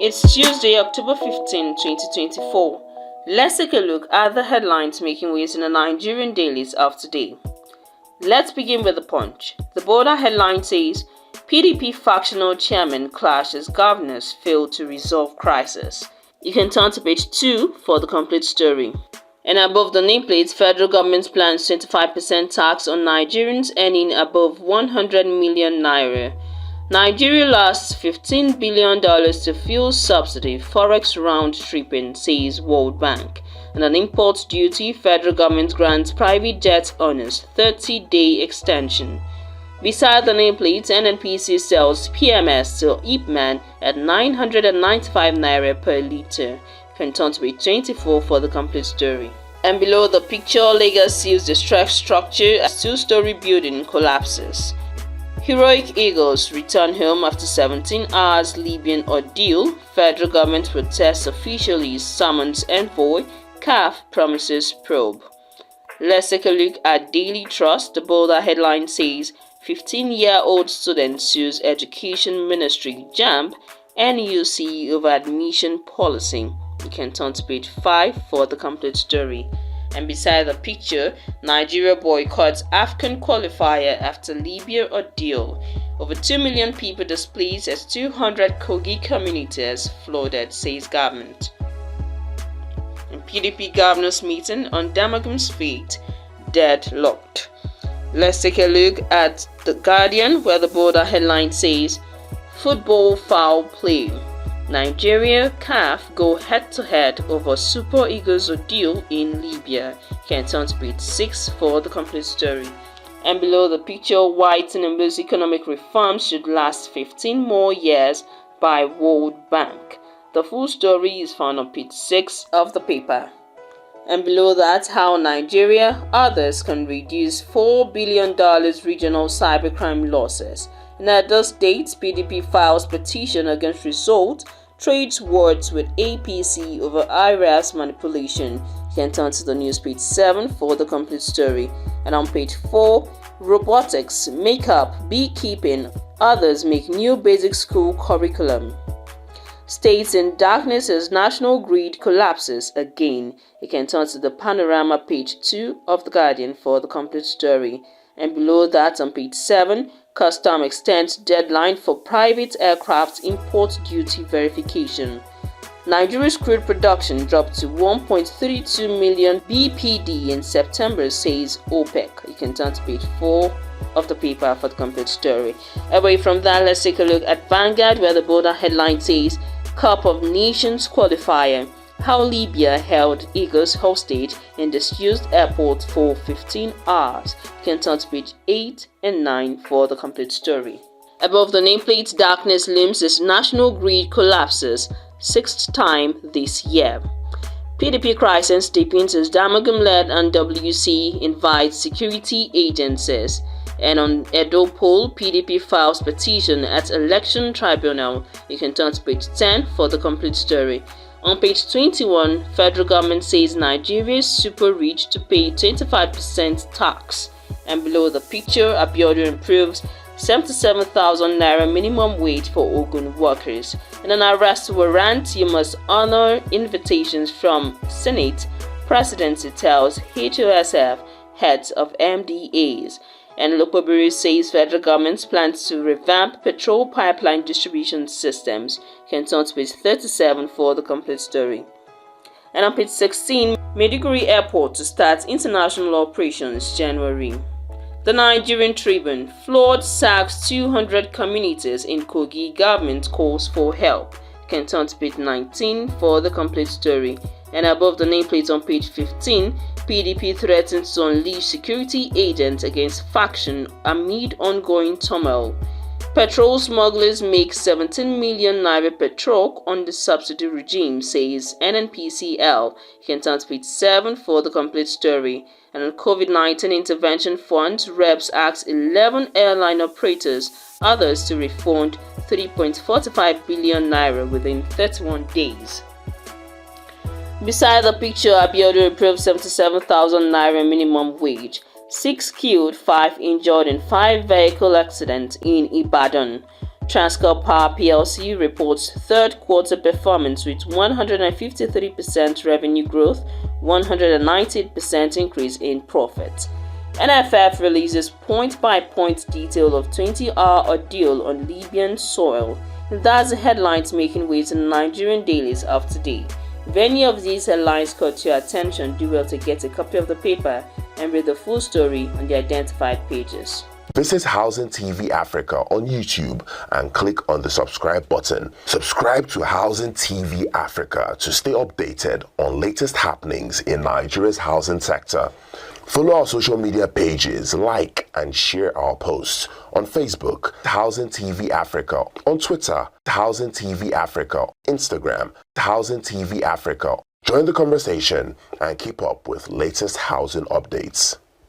It's Tuesday, October 15, 2024. Let's take a look at the headlines making waves in the Nigerian dailies of today. Let's begin with the Punch. The border headline says, PDP factional chairman clashes governors fail to resolve crisis. You can turn to page 2 for the complete story. And above the nameplate, federal government plans 25% tax on Nigerians earning above 100 million naira. Nigeria lost $15 billion to fuel subsidy, forex round tripping, says World Bank. And an import duty, federal government grants private jet owners 30-day extension. Beside the nameplate, NNPC sells PMS to Ipman at 995 naira per litre. You can turn to page 24 for the complete story. And below the picture, Lagos seals the strike structure as two-story building collapses. Heroic Eagles return home after 17 hours Libyan ordeal. Federal government protests officially summons envoy. CAF promises probe. Let's take a look at Daily Trust. The bolder headline says 15-year-old student sues Education Ministry JAMB NUC over admission policy. You can turn to page 5 for the complete story. And beside the picture, Nigeria boycotts AFCON qualifier after Libya ordeal. Over 2 million people displaced as 200 Kogi communities flooded, says government. And PDP governors meeting on Damagum's fate deadlocked. Let's take a look at The Guardian, where the border headline says, Football foul play. Nigeria, CAF go head-to-head over Super Eagles ordeal in Libya. You can turn to page 6 for the complete story. And below the picture, White Tinubu's economic reforms should last 15 more years by World Bank. The full story is found on page 6 of the paper. And below that, how Nigeria, others can reduce $4 billion regional cybercrime losses. And at this date, PDP files petition against result, trades words with APC over IRAS manipulation. You can turn to the news page 7 for the complete story. And on page 4, robotics, makeup, beekeeping, others make new basic school curriculum. States in darkness as national grid collapses again. You can turn to the panorama page 2 of The Guardian for the complete story. And below that on page 7, Custom extends deadline for private aircraft import duty verification. Nigeria's crude production dropped to 1.32 million BPD in September, says OPEC. You can turn to page 4 of the paper for the complete story. Away from that, let's take a look at Vanguard, where the border headline says, Cup of Nations qualifier. How Libya held Eagles hostage in disused airport for 15 hours. You can turn to page 8 and 9 for the complete story. Above the nameplate, darkness looms as national grid collapses, 6th time this year. PDP crisis deepens as Damagum-led NWC invites security agencies. And on Edo poll, PDP files petition at election tribunal. You can turn to page 10 for the complete story. On page 21, federal government says Nigeria's super rich to pay 25% tax. And below the picture, Abiodun improves 77,000 naira minimum wage for Ogun workers. In an arrest warrant, you must honor invitations from Senate. Presidency tells HOSF heads of MDAs. And Lokobiri says federal government plans to revamp petrol pipeline distribution systems. You can turn to page 37 for the complete story. And on page 16, Maiduguri Airport to start international operations January. The Nigerian Tribune, flood sacks 200 communities in Kogi, government calls for help. You can turn to page 19 for the complete story. And above the nameplate on page 15, PDP threatens to unleash security agents against faction amid ongoing turmoil. Petrol smugglers make 17 million naira per truck on the subsidy regime, says NNPCL. You can turn to page 7 for the complete story. And on COVID-19 intervention funds, reps ask 11 airline operators, others to refund 3.45 billion naira within 31 days. Beside the picture, Abiodun approved 77,000 naira minimum wage. 6 killed, 5 injured in 5 vehicle accidents in Ibadan. Transcorp Power PLC reports third quarter performance with 153% revenue growth, 190% increase in profit. NFF releases point-by-point detail of 20-hour ordeal on Libyan soil. That's the headlines making waves in Nigerian dailies of today. If any of these headlines caught your attention, do well to get a copy of the paper and read the full story on the identified pages. Visit Housing TV Africa on YouTube and click on the subscribe button. Subscribe to Housing TV Africa to stay updated on latest happenings in Nigeria's housing sector. Follow our social media pages, like and share our posts on Facebook, Housing TV Africa, on Twitter, Housing TV Africa, Instagram, Housing TV Africa. Join the conversation and keep up with latest housing updates.